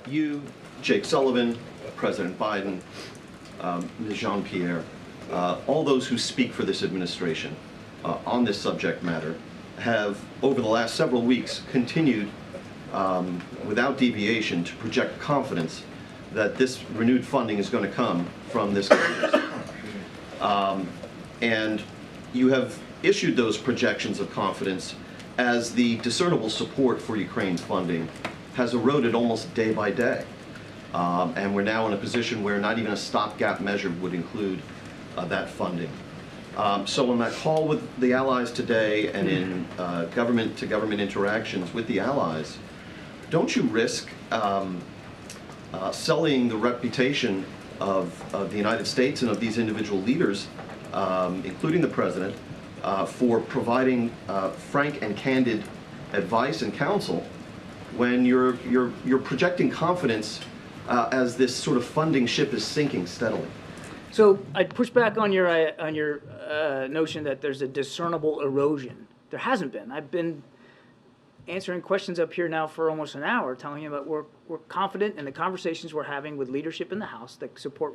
You, Jake Sullivan, President Biden, Ms. Jean-Pierre, all those who speak for this administration on this subject matter have, over the last several weeks, continued without deviation to project confidence that this renewed funding is going to come from this Congress. And you have issued those projections of confidence as the discernible support for Ukraine's funding has eroded almost day by day. And we're now in a position where not even a stopgap measure would include that funding. So on that call with the allies today and in government-to-government interactions with the allies, don't you risk sullying the reputation of the United States and of these individual leaders, including the president, for providing frank and candid advice and counsel when you're projecting confidence as this sort of funding ship is sinking steadily? So I'd push back on your notion that there's a discernible erosion. There hasn't been. I've been answering questions up here now for almost an hour, telling you that we're confident in the conversations we're having with leadership in the House that support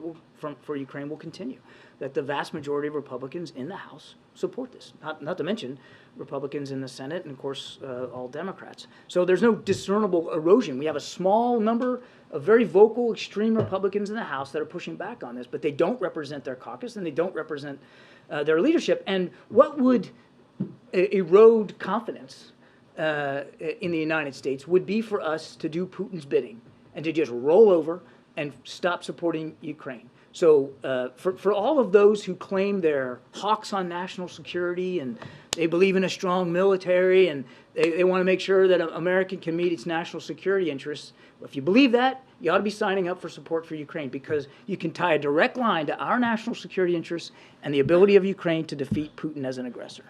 for Ukraine will continue, that the vast majority of Republicans in the House support this, not to mention Republicans in the Senate and, of course, all Democrats. So there's no discernible erosion. We have a small number of very vocal, extreme Republicans in the House that are pushing back on this, but they don't represent their caucus and they don't represent their leadership. And what would erode confidence in the United States would be for us to do Putin's bidding and to just roll over and stop supporting Ukraine. So for all of those who claim they're hawks on national security and they believe in a strong military and they want to make sure that America can meet its national security interests, if you believe that, you ought to be signing up for support for Ukraine, because you can tie a direct line to our national security interests and the ability of Ukraine to defeat Putin as an aggressor.